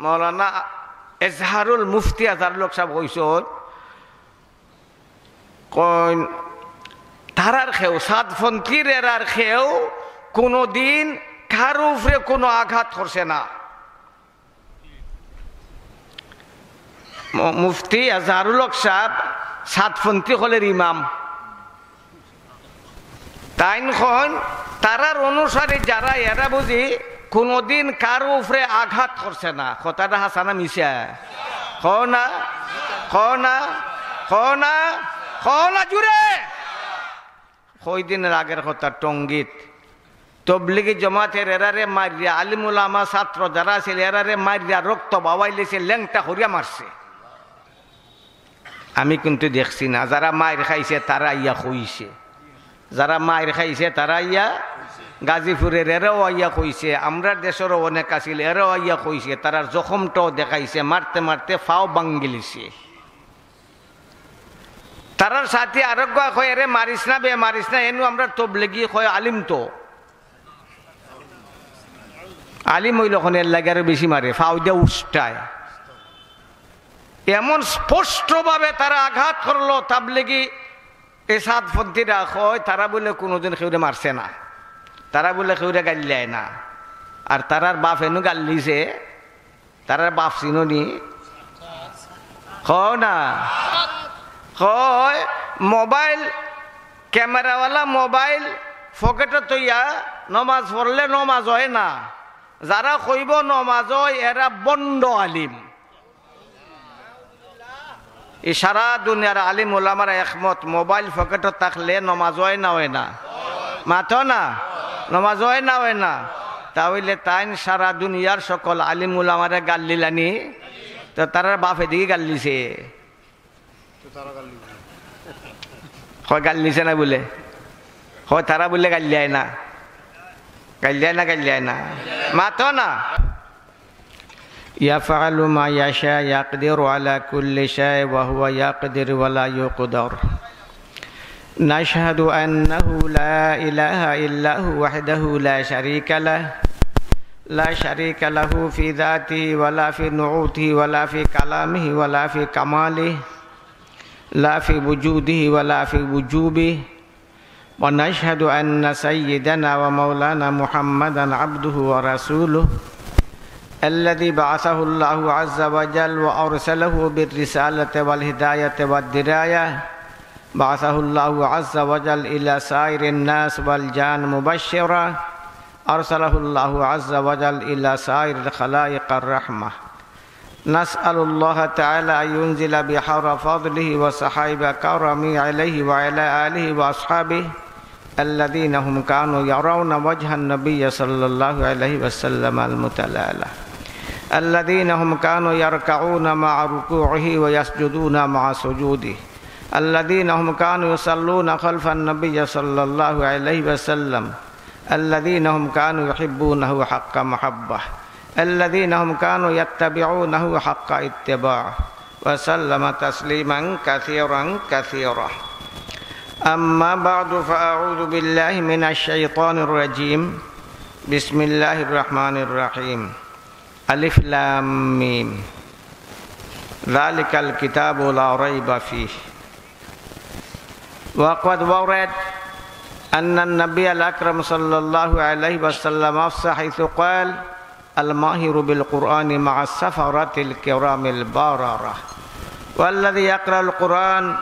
মৌলানা এজহারুল মুফতি আজহারুল হক সাহেব কইসন কোন তারার খেও সাতপন্থীর এরার খেও কোনোদিন কারো উপরে কোনো আঘাত করছে না। মুফতি আজহারুল হক সাহেব সাতপন্থী হলের ইমাম। তাইন খন তারার অনুসারে যারা এরা বুঝি কোনোদিন কারো উপরে আঘাত করছে না। কথাটা হাসানা মিশা না জুড়ে দিনের আগের কথা টঙ্গিত তবলিগি জমাতের এরারে মারিয়া আলিমুল আমা ছাত্র যারা ছিল এরারে মারিয়া রক্ত বাবাইলেছে ল্যাংটা হরিয়া মারছে। আমি কিন্তু দেখছি না, যারা মায়ের খাইছে তারা ইয়া কইছে, যারা মায়ের খাইছে তারা ইয়া গাজীপুরের এরাও আইয়া কইছে, আমরা দেশেরও অনেক আছিল এরাও আইয়া কইছে, তারা জখমটাও দেখাইছে, মারতে মারতে ফাও বাঙ্গিলিছে। তারার সাথে আরোগ্য কয় এরে মারিস না বে মারিস না, এনু আমরা তবলিগি কয় আলিম তো আলিম হইল ওখানে এর লাগে আরো বেশি মারে, ফাও দিয়ে উষ্টায়। এমন স্পষ্টভাবে তারা আঘাত করলো তাবলিগি এ সাতপন্থীরা কয় তারা বলে কোনোদিন কেউরে মারছে না, তারা বলে কেউরে গাল্লায় না। আর তারার বাপ এনু গাল্লিছে, তারার বাপ চিনি না হয় মোবাইল ক্যামেরাওয়ালা মোবাইল পকেটে তৈয়া নমাজ পড়লে নমাজ হয় না, যারা কইব নমাজ হয় এরা বন্ড আলিম। এই সারা দুনিয়ার আলিম ওলামার একমত মোবাইল পকেটে থাকলে নমাজ হয় না, হয় না মাথো না নমাজ হয় না, হয় না। তাহলে তাই সারা দুনিয়ার সকল আলিম ওলামারে গাল দিলানি, তো তারা বাপে দিকে গাল দিছে, হয় গাল নিছে না বলে, হয় তারা বলে গাল যায় না, গাল যায় না, গাল যায় না মাথো না। يفعل ما يشاء يقدر على كل شيء وهو يقدر ولا يقدر نشهد أنه لا إله إلا هو وحده لا شريك له لا شريك له في ذاته ولا في نعوته ولا في كلامه ولا في كماله لا في وجوده ولا في وجوبه ونشهد أن سيدنا ومولانا محمدا عبده ورسوله الذي بعثه الله عز وجل وأرسله بالرسالة والهداية والدراية بعثه الله عز وجل إلى سائر الناس والجان مبشرا أرسله الله عز وجل إلى سائر الخلائق الرحمة نسأل الله تعالى أن ينزل بحر فضله وسحائب كرمه عليه وعلى آله وأصحابه الذين هم كانوا يرون وجه النبي صلى الله عليه وسلم المتلالى الذين هم كانوا يركعون مع ركوعه ويسجدون مع سجوده الذين هم كانوا يصلون خلف النبي صلى الله عليه وسلم الذين هم كانوا يحبونه حق محبة الذين هم كانوا يتبعونه حق اتباعه وسلم تسليما كثيرا كثيرا أما بعد فأعوذ بالله من الشيطان الرجيم بسم الله الرحمن الرحيم ألف لام ميم ذلك الكتاب لا ريب فيه وقد ورد أن النبي الأكرم صلى الله عليه وسلم أفصح حيث قال الماهر بالقرآن مع السفرة الكرام البررة والذي يقرأ القرآن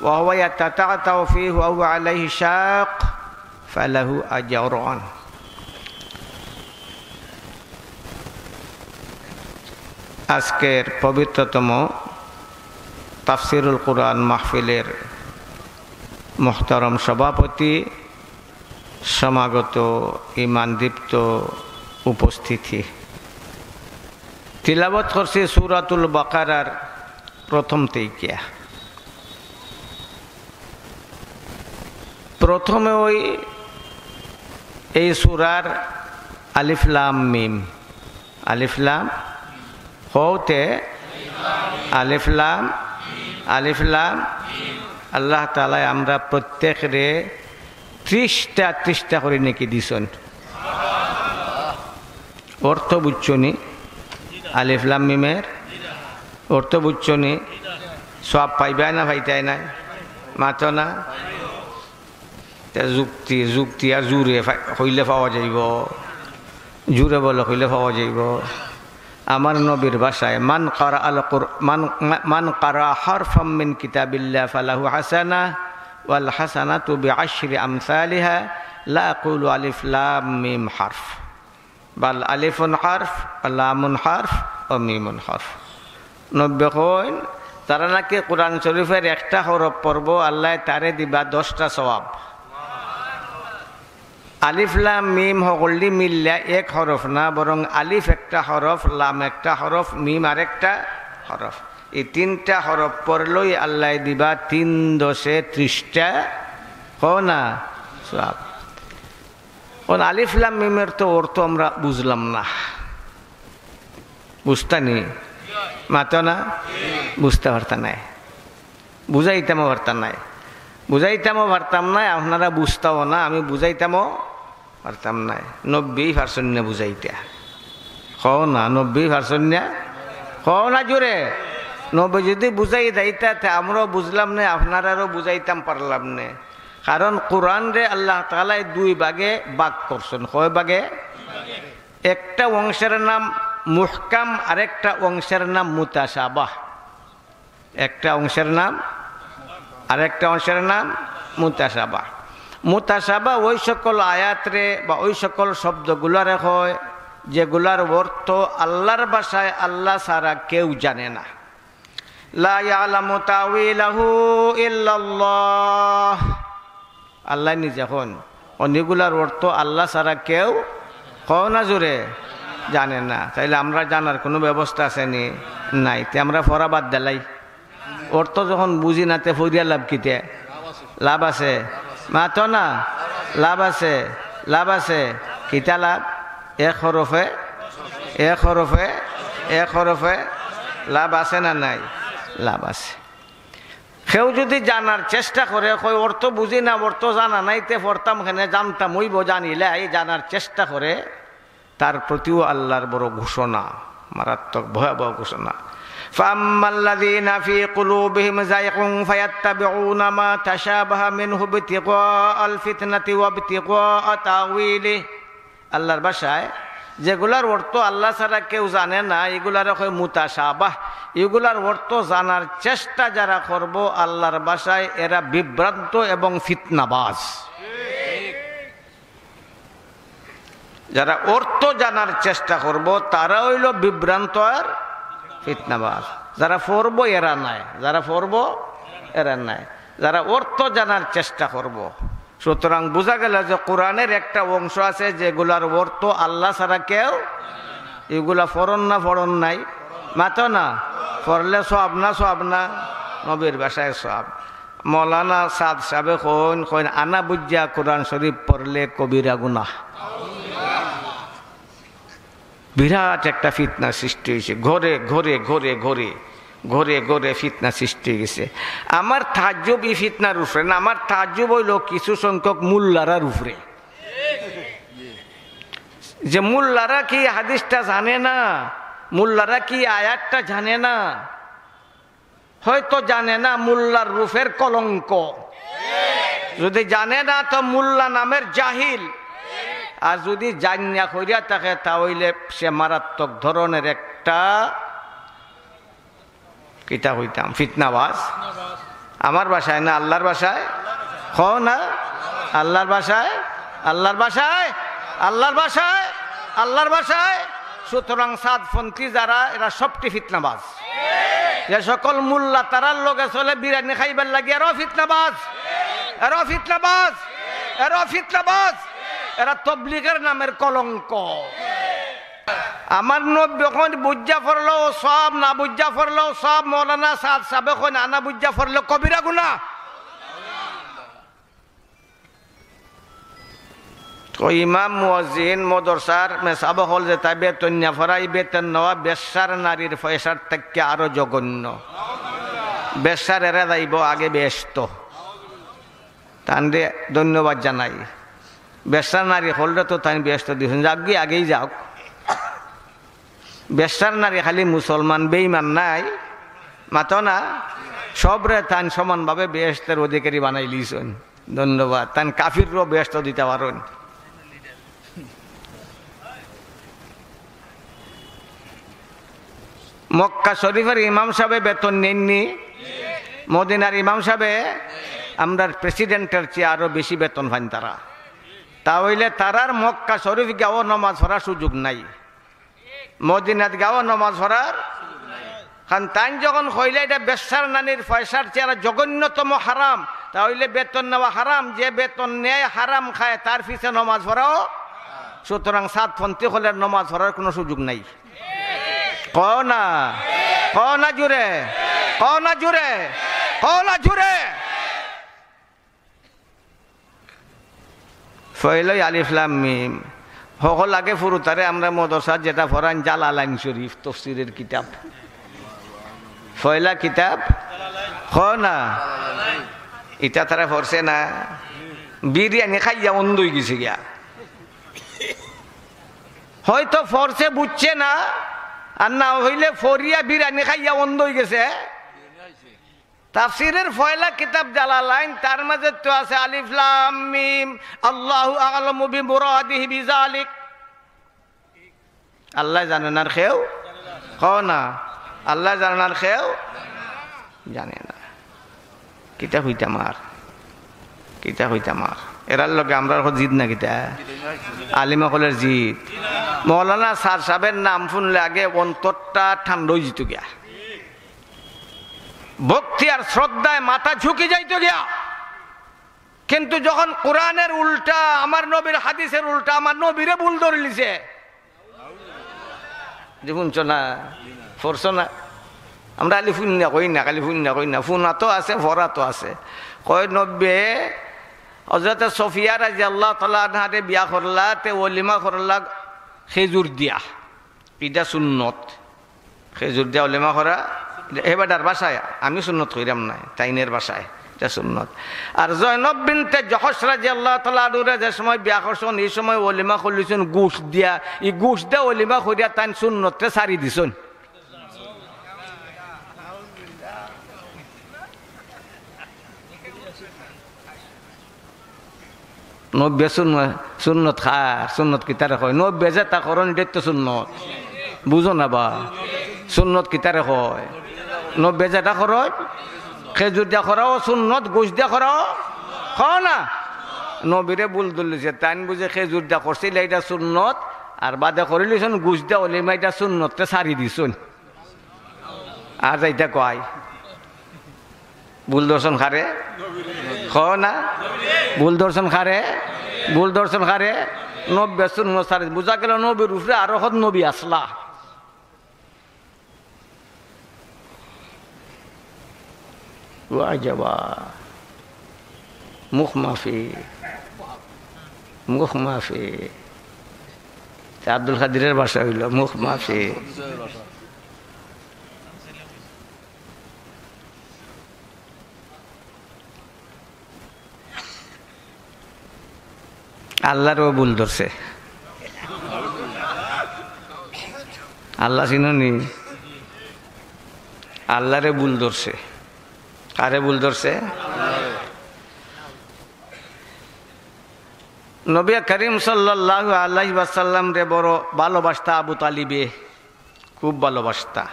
وهو يتتعتع فيه وهو عليه شاق فله أجران আজকের পবিত্রতম তাফসিরুল কুরআন মাহফিলের মুহতারম সভাপতি সমাগত ঈমানদীপ্ত উপস্থিতি তিলাওয়াত করছি সূরাতুল বাকারার প্রথম থেকে। প্রথমে ওই এই সূরার আলিফ লাম মিম, আলিফ লাম হতে আলিফ লাম আলিফ লাম আল্লাহ তাআলা আমরা প্রত্যেকরে 30টা করে নেকি দিছেন। অর্থ বুঝছনি আলিফ লাম মিমের অর্থ বুঝছো নি? সব পাইবাই না পাইতাই নাই? মাতো না? যুক্তি যুক্তি আর জোরে হইলে পাওয়া যাইব, জোরে বলে হইলে পাওয়া যাইব। আমার নবীর ভাষায় মান কারা হারফাম মিন কিতাবিল্লাহ ফালাহু হাসানা ওয়াল হাসানাতু বিআশরি আমসালিহা লা আকুলু আলিফ লাম মিম হারফ বাল আলিফুন হারফ লামুন হারফ ও মিমুন হারফ। নব্বই কইন তারা নাকি কোরআন শরীফের একটা হরফ পড়ব আল্লাহ তারে দিবা 10টা সওয়াব। আলিফ লাম মিম হগল্লি মিল্লা এক হরফ না, বরং আলিফ একটা হরফ, লাম একটা হরফ, মিম আরেকটা হরফ। এই 3টা হরফ পড়লই আল্লাহ দিবা 3 10 30টা না সওয়াব। কোন আলিফ লাম মিমের তো অর্থ আমরা বুঝলাম না, বুঝতানি মাতো না? বুঝতে পারতাম নাই, বুঝাইতামও পারতাম নাই, বুঝাইতামও পারতাম নাই, আপনারা বুঝতাও না, আমি বুঝাইতামও পারতাম নাই। 90% বুঝাইতা হও না, 90% হও না জোরে। 90 যদি বুঝাই যাইতা আমরাও বুঝলাম না, আপনারারও বুঝাইতাম পারলাম না। কারণ কোরআন রে আল্লাহ তাআলা 2 ভাগে ভাগ করছেন। কয় ভাগে? একটা অংশের নাম মুহকাম, আরেকটা অংশের নাম মুতাশাবাহ। একটা অংশের নাম আরেকটা অংশের নাম মুতাশাবাহ। মুতাশাবাহ ওই সকল আয়াতরে বা ওই সকল শব্দগুলারে হয় যেগুলার অর্থ আল্লাহর ভাষায় আল্লাহ ছাড়া কেউ জানে না। লা ইয়ালামু তাউইলাহু ইল্লাল্লাহ, আল্লাহ নিজে হন। অনেকগুলার অর্থ আল্লাহ ছাড়া কেউ কও না জোরে জানে না। তাইলে আমরা জানার কোনো ব্যবস্থা আছে নি? নাই। তে আমরা ফরা বাদ দিলাই। অর্থ যখন বুঝি না তে ফরিয়া লাভ কিতে? লাভ আছে মাতো না? লাভ আছে, লাভ আছে। কিতা লাভ? এক হরফে লাভ আছে না নাই? লাভ আছে। কেউ যদি জানার চেষ্টা করে কই অর্থ বুঝি না, অর্থ জানা নাই, তে পড়তাম কেন, জানতাম হইব, জানিলে এই জানার চেষ্টা করে, তার প্রতিও আল্লাহর বড় ঘোষণা, মারাত্মক ভয়াবহ ঘোষণা। ফাম্মাল্লাযীনা ফী কুলূবিহিম যায়গুন ফায়াত্তাবিউনা মা তাশাবাহা মিনহু ইবতিগাআল ফিতনাতি ওয়া ইবতিগাআ তাউইলিহি। আল্লাহর ভাষায় যেগুলার অর্থ আল্লাহ ছাড়া কেউ জানে না এগুলার কয় মুতাশাবাহ। এগুলার অর্থ জানার চেষ্টা যারা করব আল্লাহর ভাষায় এরা বিভ্রান্ত এবং ফিতনাবাজ। যারা অর্থ জানার চেষ্টা করব তারা হইল বিভ্রান্ত আর ফিতনাবাজ। যারা পড়ব এরা নাই, যারা পড়ব এরা নাই, যারা অর্থ জানার চেষ্টা করব। সুতরাং বোঝা গেল যে কোরআনের একটা অংশ আছে যেগুলার অর্থ আল্লাহ ছাড়া কেউ, এগুলা ফরন না ফরন নাই? মাতো না? পড়লে সব না, সব না? নবীর ভাষায় সব। মৌলানা সাদ সাহেব কইন আনা বুঝা কোরআন শরীফ পড়লে কবিরা গুনাহ। বিরাট একটা ফিতনা সৃষ্টি হয়েছে, ঘরে ঘরে ঘরে ঘরে ঘরে ঘরে ফিতনা সৃষ্টি হয়েছে। আমার তাজ্জুব এই ফিতনার উপরে না, আমার তাজ্জুব হইল কিছু সংখ্যক মুল্লারার উপরে। যে মুল্লারা কি হাদিসটা জানে না, মুল্লারা কি আয়াতটা জানে না, হয়তো জানে না মুল্লার রূপের কলঙ্ক। যদি জানে না তো মুল্লা নামের জাহিল, আর যদি জানিয়া করিয়া থাকে তাহলে সে মারাত্মক ধরনের একটা কিতা হইতাম ফিতনাবাজ। আমার ভাষায় না আল্লাহর ভাষায়? কও না আল্লাহর ভাষায়, আল্লাহর ভাষায়, আল্লাহর ভাষায়, আল্লাহর ভাষায়। সুতরাং সাদপন্থী যারা এরা সবটি ফিতনাবাজ। যে সকল মুল্লা তারার লোকে চলে বিরিয়ানি খাইবার লাগে এরাও ফিতনাবাজ, এরাও ফিতনাবাজ, এরাও ফিতনাবাজ। এরা তবলিগের নামের কলঙ্ক। আমার নব্বই বুঝা ফরলেও সব, না বুঝা ফরলেও সব। মৌলানা সাদ সাহেব আনা বুঝা ফরলেও কবিরা গুনাহ। ইমাম মুয়াজ্জিন মদরসার মেসাব হল যে তাই বেতন না ফরাই বেতন নেওয়া বেশ্যার নারীর পয়সার থেকে আরো জঘন্য। বেশ্যার এরা যাইব আগে ব্যস্ত, তান্ডে ধন্যবাদ জানাই। বেশ্যার নারী হলরে তো তাই ব্যস্ত দিয়েছেন, যাক গিয়ে আগেই যাও। বেশ্যার নারী খালি মুসলমান বেঈমান নাই মাতো না, সবরে তান সমানভাবে বেহেশতের অধিকারী বানাই লিছেন। ধন্যবাদ। তান কাফিরও বেহেশত দিতে পারেন। মক্কা শরীফের ইমাম সাহেব বেতন নেননি, মদিনার ইমাম সাহেব আমরা প্রেসিডেন্টের চেয়ে আরো বেশি বেতন পান তারা। তাহলে তারার মক্কা শরীফ গাও নামাজ পড়ার সুযোগ নাই, মদিনাত গাও নামাজ পড়ার। কারণ তাই যখন হইলে এটা বেশ্যার নানির পয়সার চেয়ে জঘন্যতম হারাম, তাহলে বেতন নেওয়া হারাম। যে বেতন নেয় হারাম খায় তার পিছে নামাজ পড়াও। সুতরাং সাতপন্থী হলে নামাজ পড়ার কোনো সুযোগ নাই। কনা কনা জুড়ে, কনা জুড়ে, কনা জুড়ে। ফয়লাই আলিফ লাম মিম সকল আগে ফুরুতারে আমরা মদরসা যেটা পড়ান জালালাইন শরীফ তফসিরের কিতাব, ফয়লা কিতাব না, এটা তারা পড়ছে না। বিরিয়ানি খাইয়া অন্ধ হয়ে গেছে গিয়া, হয়তো ফরছে বুঝছে না, আর না হইলে ফরিয়া বিরিয়ানি খাইয়া অন্ধ হয়ে গেছে। তাফসিরের ফয়লা কিতাব জালালাইন, তার মাঝে তো আছে আলিফ লাম মিম আল্লাহু আ'লামু বিমুরাদিহি বিযালিক। আল্লাহ জানেন আর কেউ না, আল্লাহ জানেন আর কেউ জানে না। কিতা হইতাম আর, কিতা হইতাম আর এরার লগে আমরা জিদ না, কিতা আলিমা কলের জিদ। মৌলানা স্যার সাহেবের নাম শুনলে আগে অন্তরটা ঠান্ডা হয়ে যেত গিয়া, ভক্তি আর শ্রদ্ধায় মাথা ঝুঁকে যাইতো গিয়া। কিন্তু যখন কোরআনের উল্টা, আমার নবীর হাদিসের উল্টা, আমার নবীরে ভুল ধরে লিছে, যে শুনছ না ফরছ না। আমরা আলি ফুন্না কই না, খালি ফুন্না কই না, ফুনা তো আছে ভরা তো আছে। কয় নব্বে হযরত সফিয়া রাদিয়াল্লাহু তাআলা আনহারে বিয়া করলা, তে ওলিমা করলা খেজুর দিয়া। এটা সুন্নত, খেজুর দিয়া ওলিমা করা। এবারটার বাসায় আমি সুন্নত কইরাম নাই, তাইনের বাসায় এটা সুন্নত। আর জয়নব বিনতে জহশ রাদিয়াল্লাহু তাআলা আনহা যে সময় বিয়া করছেন, এই সময় ওলিমা করলিছেন গোশ দিয়া। এই গোশ দিয়া ওলিমা করিয়া তাই সুন্নতকে সারি দিছেন। নব্বে সুন্নত খার, সুন্নত কিতারে হয় নব্বে যে তা করণ, এটাই তো সুন্নত। বুঝো না বা সুন্নত কিতারে হয়? নব্বে যেটা করো, খেজুর দিয়া করাও সুন্নত, গোশ দিয়া করাও খাও না। নবীরে ভুল ধরলিছে, তাই বুঝে খেজুর দিয়া করছিল এটা সুন্নত, আর বাদে করিলিছেন গোশ দিয়া ওলিমা এটা সুন্নতকে সারি দিছুন। আর এইটা কয় ভুল দর্শন খারে খাও না, ভুল দর্শন খারে, ভুল দর্শন খারে। নব্বে সুন্নত সারি বুঝা গেল নবীর উপরে আরো হত নবী আসলা। ওয়াজাবা মুখ মাফি, মুখ মাফি। আব্দুল কাদিরের ভাষা হইল মুখ মাফি। আল্লাহরও ভুল ধরছে। আল্লাহ চিনি, আল্লাহরে ভুল ধরছে। কারে ভুল ধরছে? নবী করিম সাল্লাল্লাহু আলাইহি ওয়াসাল্লাম রে বড় ভালোবাসতা আবু তালিবে, খুব ভালোবাসতা।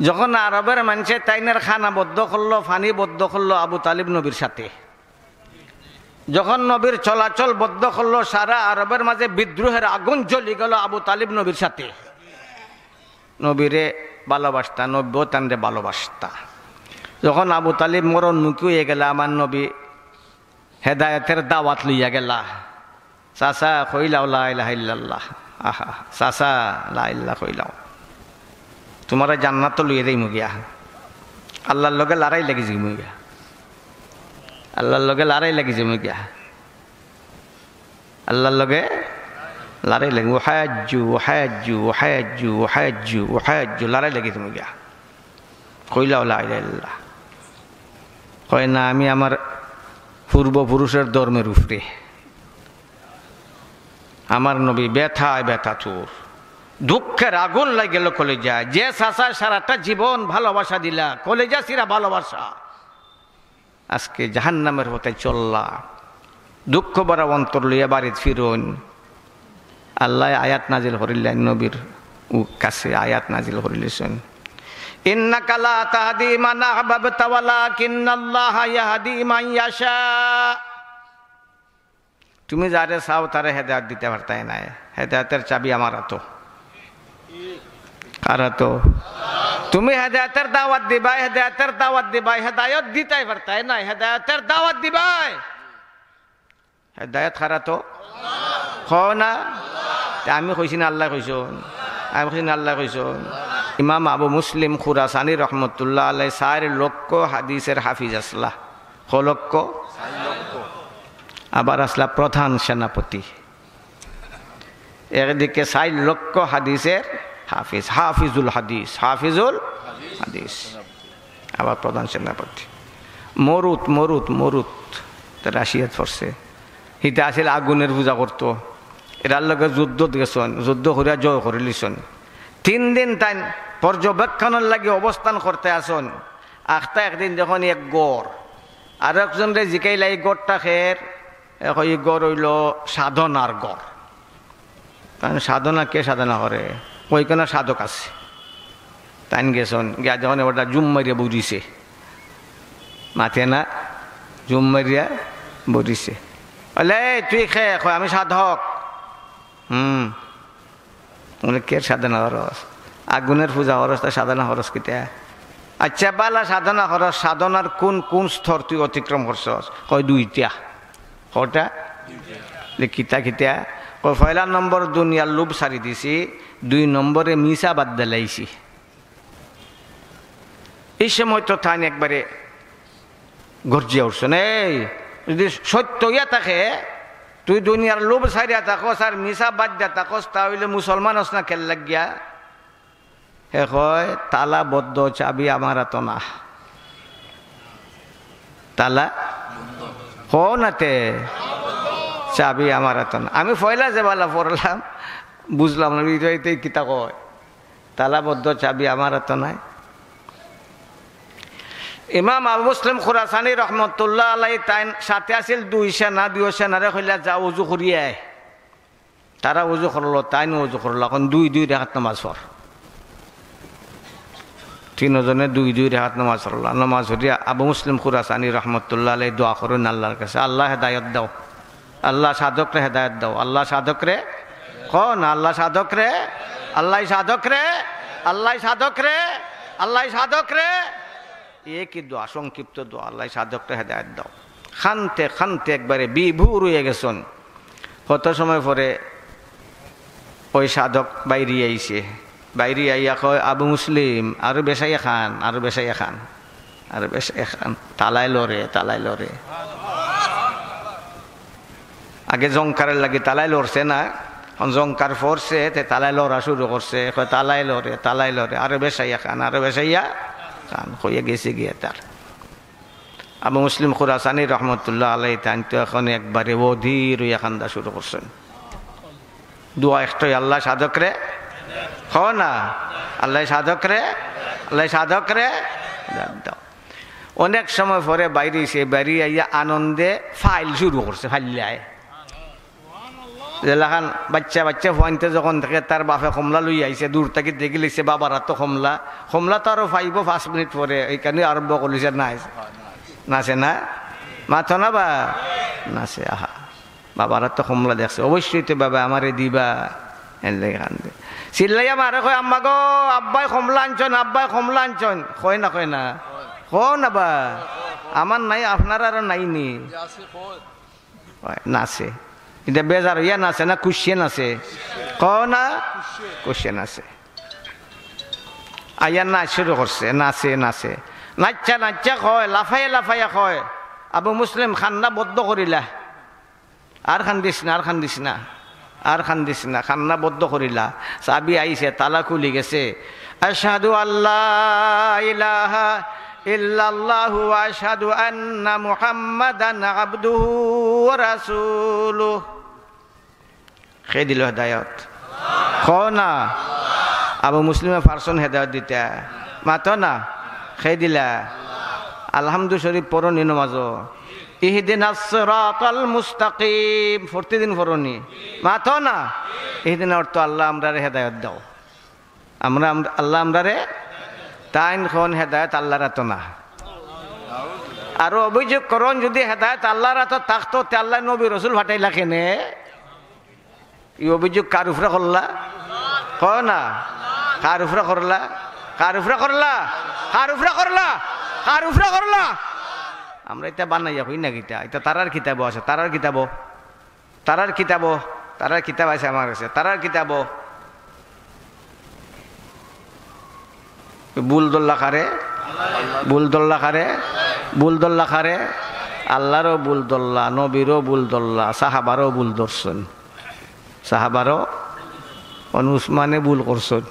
যখন আরবের মানুষে তাইনের খানা বদ্ধ করলো, ফানি বদ্ধ করলো আবু তালিব নবীর সাথে, যখন নবীর চলাচল বদ্ধ করলো, সারা আরবের মাঝে বিদ্রোহের আগুন জ্বলি গেল আবু তালিব নবীর সাথে। নবীরে ভালোবাসতা, নবীও তানরে ভালোবাসতা। যখন আবু তালিব মরণ মুখী হয়ে গেল, আমার নবী হেদায়েতের দাওয়াত লইয়া গেলা। চাচা কইলাও লা ইলাহা ইল্লাল্লাহ, আহা চাচা লা ইলাহা কইলাও, তোমার জান্নাত তো লইয়া দেই মুগিয়া। আল্লাহর লগে লড়াই লাগিছে মুগিয়া, আল্লাহর লগে লড়াই লাগিছে মুগিয়া, আল্লাহর লগে লড়াই লাগি। ওহাজ্জু ওহাজ্জু ওহাজ্জু ওহাজ্জু ওহাজ্জু লড়াই লাগিছে মুগিয়া। কইলাও লা ইলাহা ইল্লাল্লাহ, কয় না আমি আমার পূর্বপুরুষের ধর্মের উপরে। আমার নবী ব্যথায় ব্যথা চোর, দুঃখের আগুন লাগে গেল কলেজা। যে চাচা সারাটা জীবন ভালোবাসা দিলা, কলেজা সিরা ভালোবাসা, আজকে জাহান্নামের হতে চললা। দুঃখ ভরা অন্তর লইয়া বাড়িতে ফিরুন। আল্লাহ আয়াত নাজিল করিলেন, নবীর কাছে আয়াত নাজিল করিলেছেন, ইন্নাকা লা তাহদি মান আহবাবতা ওয়ালাকিন্নাল্লাহা ইয়াহদি মান ইয়াশা। তুমি যারে চাও তারে হেদায়েত দিতে পারতাই না। হেদায়েতের চাবি আমার হাতে। কার হাতে? তুমি হেদায়েতের দাওয়াত দিবাই, হেদায়েতের দাওয়াত দিবাই, হেদায়েত দিতেই পারতাই না। হেদায়েতের দাওয়াত দিবাই, হেদায়েত কার হাতে? কও না আমি কইছি না আল্লাহ কইছুন? আমি কইছি না আল্লাহ কইছুন? ইমাম আবু মুসলিম খুরাসানি রহমতুল্লাহ আলাইহি 4 লক্ষ হাদিসের হাফিজ আসলা। ক লক্ষ? আবার আসলা প্রধান সেনাপতি। একদিকে 4 লক্ষ হাদিসের হাফিজ, হাফিজুল হাদিস, হাফিজুল হাদিস, আবার প্রধান সেনাপতি। মরুত মরুত মরুত রাশিয়াত পড়ছে। হিতা আসিল আগুনের পূজা করতো। এরার লগে যুদ্ধ গেছেন, যুদ্ধ করিয়া জয় করে লিছেন। 3 দিন তাই পর্যবেক্ষণের লাগে অবস্থান করতে আসন। আখতা একদিন যখন এক গড় আর একজন রে জিকাইলা এই গড়টা খের, এই গড় হইল সাধনার গড়। কারণ সাধনা কে সাধনা করে? ওইখানে সাধক আছে। তাই গেছেন গিয়া যখন ওটা জুম মারিয়া বুঝিছে, মাথে না জুম মারিয়া বুঝিছে, বলে তুই খেয়ে আমি সাধক। কে সাধনা খরচ? আগুনের পূজা খরচ, তা সাধনা খরচ কিতা? আচ্ছা বালা সাধনা খরচ, সাধনার কোন কোন স্তর তুই অতিক্রম করছস? কয় 2টা। কটা? কিতা কিতা? কয় 1 নম্বর দুনিয়ার লোভ সারি দিছি, 2 নম্বরে মিশা বাদ দিলাইছি। এই সময় তো থান একবারে গর্জিয়া উঠছেন। এই যদি সত্য ইয়া থাকে, তুই দুনিয়ার লোভ সারিয়া থাকস আর মিশা বাদ দিয়া থাকস, তাহলে মুসলমান হস না খেল লাগিয়া? হে কয় তালা বদ্ধ, চাবি আমার হাতে না। তালা নাতে চাবি আমার হাতে না। আমি ফয়লা যে বালা পড়লাম বুঝলাম না কিতা কয়, তালা বদ্ধ চাবি আমার হাতে নাই। ইমাম আবু মুসলিম খুরাসানি রহমতুল্লাহ আলাইহি তাই সাথে আছিল 2 সেনা। 2 সেনারে কইলা যা উজু করিয়ায়। তারা উজু করলো, তাই উজু করলো। এখন 2 রাকাত নামাজ পড়। 3 জনে 2 রাকাত নামাজ পড়ল। নামাজ পড়িয়া আবু মুসলিম খুরাসানি রহমতুল্লাহ আলাইহি দোয়া করেন আল্লাহর কাছে, আল্লাহ হেদায়েত দাও, আল্লাহ সাধকরে হেদায়েত দাও, আল্লাহ সাধকরে কোন আল্লাহ সাধকরে, আল্লাহ সাধকরে, আল্লাহ সাধকরে, আল্লাহ সাধকরে। একই দোয়া, সংক্ষিপ্ত দোয়া, আল্লাহ সাধকরে হেদায়েত দাও। খানতে খানতে একবারে বিভোর হয়ে গেছেন। কত সময় পরে ওই সাধক বাইরে আইছে। বাইরে আইয়া কয় আবু মুসলিম আরো বেসাইয়া খান, আরো বেসাইয়া খান, আরো বেসাইয়া খান। তালাই লড়ে, তালাই লড়ে। আগে জংকারের লাগে তালাই লড়ছে না, জংকার পড়ছে তালাই লড়া শুরু করছে। তালাই লড়ে, তালাই লড়ে, আরো বেসাইয়া খান, আরো বেসাইয়া খান হইয়া গেছে গিয়ে তার। আবু মুসলিম খুরাসানি রহমতুল্লাহ আলাইহি তাই তো এখন একবারে অধীর হইয়া খান্দা শুরু করছেন। দোয়া একটাই, আল্লাহ সাধকরে না, আল্লাহ সাধকরে, আল্লাহ সাধকরে দাও। অনেক সময় পরে বাইরে সে বাইরে আইয়া আনন্দে ফাইল শুরু করছে। ফাইলায় যেলাখান বাচ্চা বাচ্চা ফুয়াইতে যখন থাকে তার বাপে কমলা লই আইছে, দূর থেকে দেখি লিখছে বাবার হাত কমলা। কমলা তো আরো 5 মিনিট পরে এইখানে আরম্ভ করলিছে নাচ। নাচে না? মাথো না বা নাচে। আহা বাবার হাত কমলা দেখছে, অবশ্যই তো বাবা আমারে দিবা। কান্দে চিল্লাইয়া মারে কয় আম্মা গো আব্বাই কমলা আনছন, আব্বাই কমলা আনছন। কয় না কয় না, কও না বা আমার নাই, আপনার আর নাইনি। নাচে এটা বেজার হইয়া নাচে না খুশিয়ে নাচে? কও না খুশিয়ে নাচে। আইয়া নাচ শুরু করছে, নাচে নাচে নাচা নাচা কয়, লাফাইয়া লাফাইয়া কয় আবু মুসলিম খান্না বদ্ধ করিলা, আর খান্দিস না, আর খান্দিস না, আর খান্দিস না, খান্না বদ্ধ করিলা। চাবি আইছে, তালা খুলি গেছে। আশহাদু আল্লাহ ইলাহা ইল্লাল্লাহু ওয়া আশহাদু আন্না মুহাম্মাদান আবদুহু ওয়া রাসূলুহু। কে দিল হেদায়েত? কও না আবু মুসলিমে ফারসন হেদায়ত দিতা মাতো না খেয়ে দিলা আলহামদু শরীফ পড়নি নমাজো ইহদিনাস সিরাতাল মুস্তাকিম প্রতিদিন পড়নি মাতো না ইহদিনা অর্থ আল্লাহ আমরারে হেদায়ত দাও আমরা আল্লাহ আমরারে তাইন খন হেদায়ত আল্লাহর হাতে না আর অভিযোগ করন যদি হেদায়ত আল্লাহর হাতে থাকতো তে আল্লাহ নবী রসুল ফাটাইলা কেনে এই অভিযোগ কার উপরে করলা ক না কার উপরে করলা কার উপরে করলা কার উপরে করলা কার উপরে করলা আমরা এটা বানাইয়া হই না কিতা এটা তারার কিতাব আছে তারার কিতাব তারার কিতাব তারার কিতাব আছে আমার কাছে তারার কিতাব বুলদোল্লা খারে বুলদোল্লা খারে বুলদোল্লা খারে আল্লাহরও বুলদোল্লা নবীরও বুলদোল্লা সাহাবারও বুল ধরছেন সাহাবারও উসমানে বুল করছেন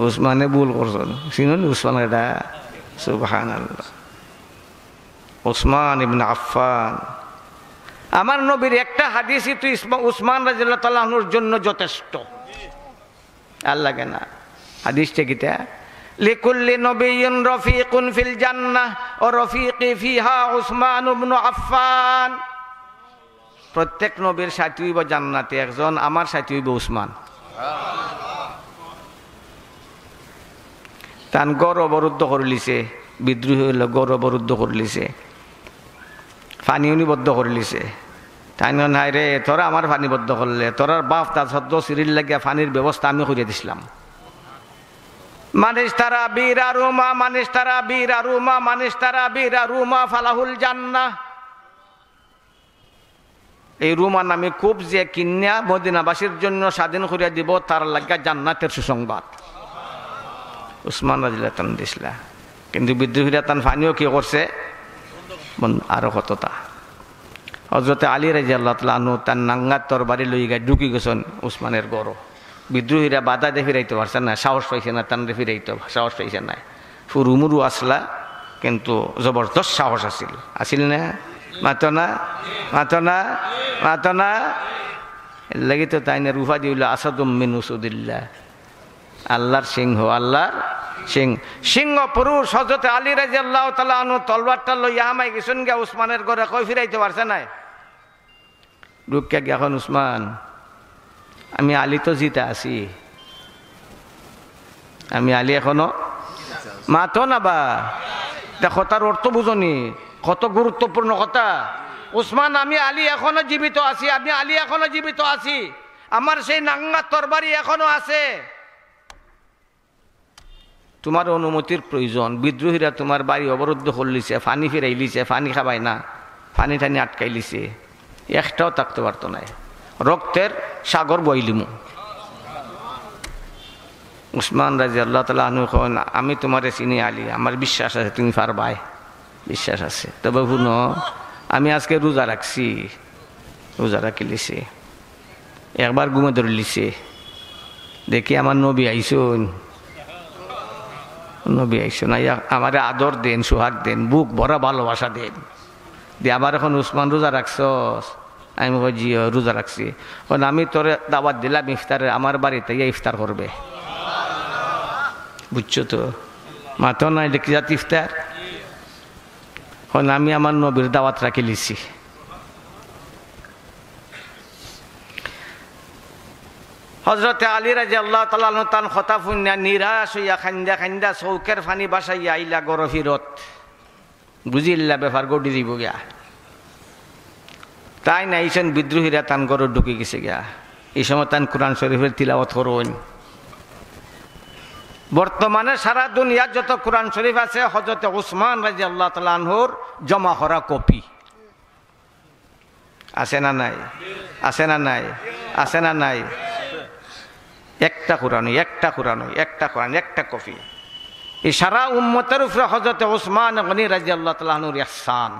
উসমানে বুল করছেন চিনুন উসমান এটা সুবহানাল্লাহ উসমান ইবনে আফফান আমার নবীর একটা হাদিসই তো উসমান রাদিয়াল্লাহু তাআলা আনহুর জন্য যথেষ্ট আর লাগে না হাদিসটা কিতা লিকুল্লি নবিয়্যিন রফিকুন ফিল জান্নাহ ওয়া রফিকি ফিহা উসমান ইবনে আফফান প্রত্যেক নবীর সাথী হইব জান্নাতে একজন আমার সাথী হইব উসমান তান গড় অবরুদ্ধ করে লিছে বিদ্রোহী হইল গড় অবরুদ্ধ করে লিছে পানি উনিবদ্ধ করে লিছে তাই নাই রে তোরা আমার পানিবদ্ধ করলে তোরার বাপ তার সদ্য সিরিল লাগিয়া পানির ব্যবস্থা আমি করে দিছিলাম মানিস্তারা বীরা রুমা মানিস্তারা বীরা রুমা মানিস্তারা বীরা রুমা ফালাহুল জান্নাহ এই রুমা নামে খুব যে কিন্যা মদিনাবাসীর জন্য স্বাধীন করিয়া দিব তার লাগা জান্নাতের সুসংবাদ উসমান রাদিয়াল্লাহু তাআলা দিছিলা কিন্তু বিদ্রোহীরা তান ফানিও কি করছে আরো কতটা হযরত আলী রাদিয়াল্লাহু তাআলা আনহু তার নাঙ্গা তরবারি লই গিয়ে ঢুকি গেছেন উসমানের গড় বিদ্রোহীরা বাধা দিয়ে ফিরাইতে পারছে না সাহস পাইছে না তানরে ফিরাইতে সাহস পাইছে না ফুরুমুরু আসলা কিন্তু জবরদস্ত সাহস আছিল আছিল না মাতো না মাতো না মাতো না লাগি তো তাই না রুফা দিল আসাদুম মিন উসুদিল্লাহ আল্লাহর সিংহ আল্লাহর সিংহ পুরুষ হযরত আলী রাদিয়াল্লাহু তাআলা আনহু তলবারটা লইয়া আমায় গেছেন গিয়া উসমানের ঘরে কই ফিরাইতে পারছে না ঢুকিয়া গিয়া এখন উসমান আমি আলী তো জিতে আছি আমি আলী এখনো মাতো না বা দেখো তার অর্থ বুঝনি কত গুরুত্বপূর্ণ কথা উসমান আমি আলী এখনো জীবিত আছি আমি আলী এখনো জীবিত আছি আমার সেই নাঙ্গা তরবারি এখনো আছে তোমার অনুমতির প্রয়োজন বিদ্রোহীরা তোমার বাড়ি অবরুদ্ধ করলিছে পানি ফিরাই লিছে পানি খাবাই না পানি টানি আটকাই লিছে একটাও থাকতে পারতো না রক্তের সাগর বইলিমু উসমান রাদিয়াল্লাহু তাআলা আনহু কন আমি তোমারে চিনি আলী আমার বিশ্বাস আছে তুমি পারবাই বিশ্বাস আছে তবে শুনো আমি আজকে রোজা রাখছি রোজা রাখি লিছে একবার ঘুমে ধরে লিছে দেখি আমার নবী আইসুন নবী আইসুন আমারে আদর দেন সোহাগ দেন বুক ভরা ভালোবাসা দেন দিয়ে আবার এখন উসমান রোজা রাখছস আমি জি রোজা রাখছি কারণ আমি তোরে দাওয়াত দিলাম ইফতারে আমার বাড়িতে ইফতার করবে বুঝছো তো মাতো নাই দেখি যাত ইফতার কারণ আমি আমার নবীর দাওয়াত রাখি লিছি হযরত আলী রাদিয়াল্লাহু তাআলা আনহু তান কথা শুনিয়া নিরাশ হইয়া খান্দা খান্দা চৌকের পানি বাসাইয়া আইলা গড় ফিরত বুঝিল্লা ব্যাপার গড়ি দিব গিয়া তাই নাইছেন বিদ্রোহীরা তান গড় ঢুকে গেছে গিয়া এই সময় তান কোরআন শরীফের তিলাওয়াত করুন বর্তমানে সারা দুনিয়ার যত কোরআন শরীফ আছে হযরত উসমান রাদিয়াল্লাহু তাআলা আনহুর জমা করা কপি আছে না নাই আছে না নাই আছে না নাই একটা কোরআন একটা কোরআন একটা কোরআন একটা কপি এই সারা উম্মতের উপরে হযরত উসমান গনি রাদিয়াল্লাহু তাআলা আনহুর ইহসান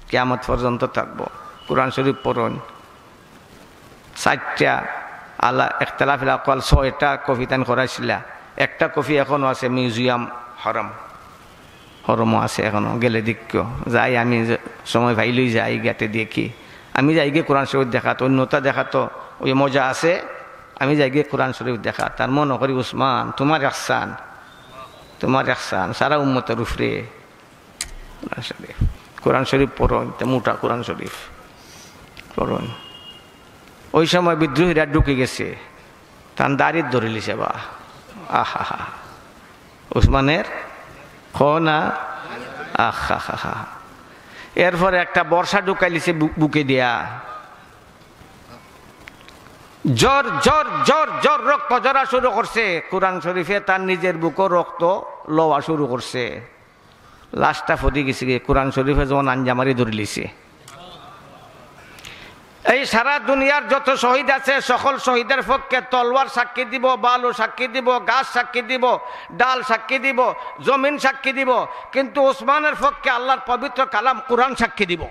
কিয়ামত পর্যন্ত থাকবো কোরআন শরীফ পড়ুন 60টা আলা ইখতিলাফিল আকওয়াল 6টা কপি তান করাইছিল একটা কপি এখনো আছে মিউজিয়াম হরমও আছে এখনো গেলে দেখো যাই আমি সময় ভাইলই যাই গাতে দেখি আমি যাই গিয়ে কোরআন শরীফ দেখাতো অন্যতা দেখাতো ওই মজা আছে আমি যাই গিয়ে কোরআন শরীফ দেখা, তার মনে করি উসমান তোমার ইহসান সারা উম্মতের উপরে। কোরআন শরীফ পড়ুন, মোটা কোরআন শরীফ পড়ুন। ওই সময় বিদ্রোহীরা ঢুকে গেছে, তার দাড়ি ধরে লিছে বা আহা উসমানের না আহা। এরপরে একটা বর্ষা ঢুকাই লিছে বুকে দিয়া, জোর জোর জোর জোর রক্ত ঝরা শুরু করছে। কোরআন শরীফে তার নিজের বুকও রক্ত লওয়া শুরু করছে। লাশটা ফটি গেছে, কোরআন শরীফে যখন আঞ্জামারি ধরে লিছে। এই সারা দুনিয়ার যত শহীদ আছে সকল শহীদের পক্ষে তলোয়ার সাক্ষী দিব, বালু সাক্ষী দিব, গাছ সাক্ষী দিব, ডাল সাক্ষী দিব, জমিন সাক্ষী দিব, কিন্তু ওসমানের পক্ষে আল্লাহর পবিত্র কালাম কোরআন সাক্ষী দিব।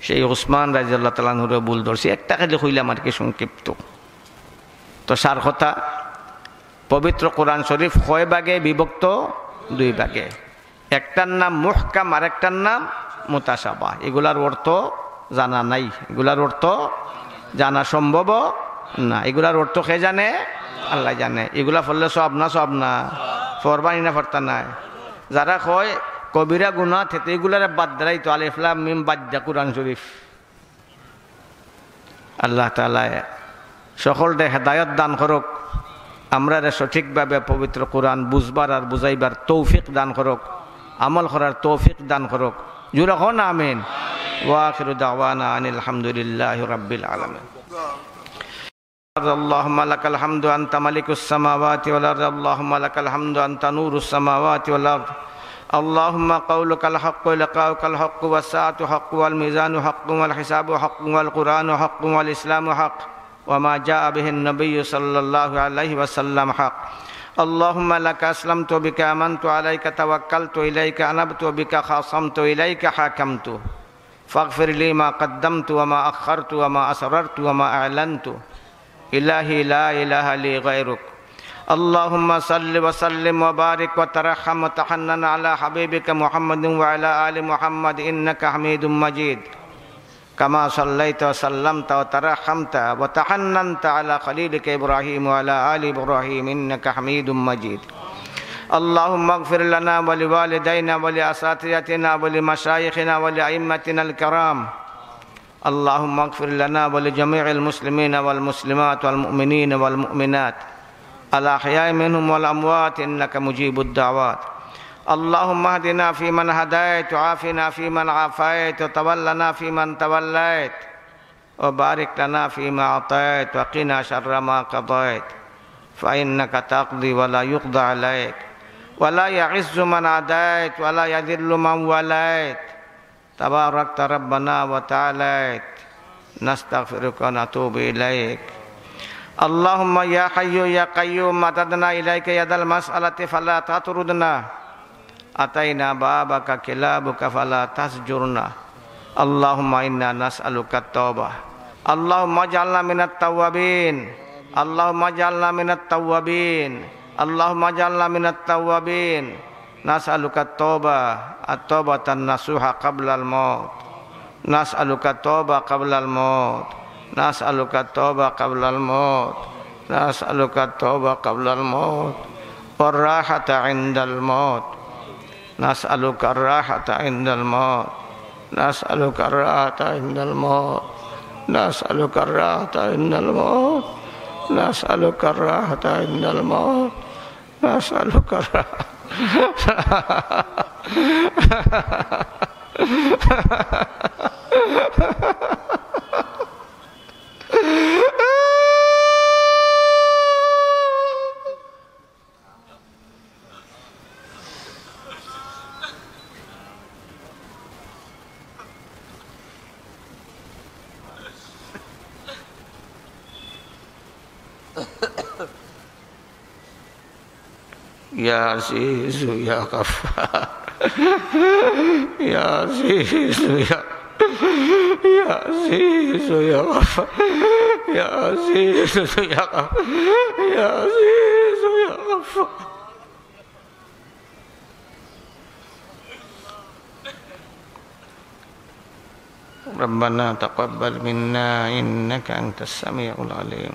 সেই ওসমান রাদিয়াল্লাহু তাআলা আনহুর ভুল ধরছি, একটা খালি কইলাম আর কি সংক্ষিপ্ত। তো সার কথা, পবিত্র কোরআন শরীফ কয় ভাগে বিভক্ত? 2 ভাগে। একটার নাম মুহকাম আর একটার নাম মুতাশাবাহ। এগুলার অর্থ জানা নাই, এগুলার অর্থ জানা সম্ভব না। এগুলার অর্থ কে জানে? আল্লাহ জানে। এগুলা পড়লে সব না ফরবানি না ফরতা নাই। যারা কয় কবিরা গুনাহ থেকে এগুলার বাদ দেয়, তো আলিফ লাম মিম বাদ দা কোরআন শরীফ। আল্লাহ তাআলা সকলকে হেদায়েত দান করুক, আমরা সঠিকভাবে পবিত্র কোরআন বুঝবার আর বুঝাইবার তৌফিক দান করুক, আমল করার তৌফিক দান করুক। জোরে হন আমিন। ওয়া আখিরু দাওয়ানা আনিল হামদুলিল্লাহি রাব্বিল আলামিন। اللهم لك الحمد أنت ملك السماوات والأرض، اللهم لك الحمد أنت نور السماوات والأرض، اللهم قولك الحق ولقاؤك الحق والساعة حق والميزان حق والحساب حق والقرآن حق والإسلام حق وما جاء به النبي صلى الله عليه وسلم حق. اللهم لك أسلمت بك آمنت عليك توكلت إليك أنبت بك خاصمت إليك حاكمت فاغفر لي ما قدمت وما أخرت وما أسررت وما أعلنت إلهي لا إله لي غيرك. اللهم صل وسلم وبارك وترحم وتحنن على حبيبك محمد وعلى آل محمد إنك حميد مجيد، كما صليت وسلمت وترحمت وتحننت على خليلك إبراهيم وعلى آل إبراهيم إنك حميد مجيد. اللهم اغفر لنا ولوالدينا ولأساتذتنا ولمشايخنا ولأئمتنا الكرام. اللهم اغفر لنا ولجميع المسلمين والمسلمات والمؤمنين والمؤمنات الأحياء منهم والأموات إنك مجيب الدعوات. اللهم اهدنا فيمن هديت وعافنا فيمن عافيت وتولنا فيمن توليت وبارك لنا فيما أعطيت وقنا شر ما قضيت فإنك تقضي ولا يقضى عليك ولا يعز من عاديت ولا يذل من وليت تباركت ربنا وتعاليت. نستغفرك ونتوب إليك. اللهم يا حي يا قيوم مددنا إليك يد المسألة فلا تطردنا، أتينا بابك كلابك فلا تسجرنا. اللهم إنا نسألك التوبة. اللهم اجعلنا من التوابين، اللهم اجعلنا من التوابين، اللهم اجعلنا من التوابين. نسألك التوبة، التوبة النصوح قبل الموت. نسألك التوبة قبل الموت، نسألك التوبة قبل الموت، نسألك التوبة قبل الموت والراحة عند الموت. نسألك الراحة عند الموت، نسألك الراحة عند الموت، نسألك الراحة عند الموت، نسألك الراحة عند الموت، نسألك الراحة. يا عزيز يا غفار يا عزيز يا عزيز يا غفار يا عزيز يا غفار يا عزيز يا غفار. ربنا تقبل منا إنك أنت السميع العليم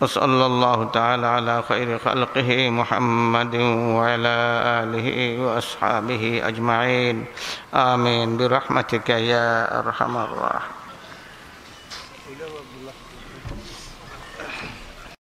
وصلى الله تعالى على خير خلقه محمد وعلى آله وأصحابه أجمعين آمين برحمتك يا أرحم الراحمين.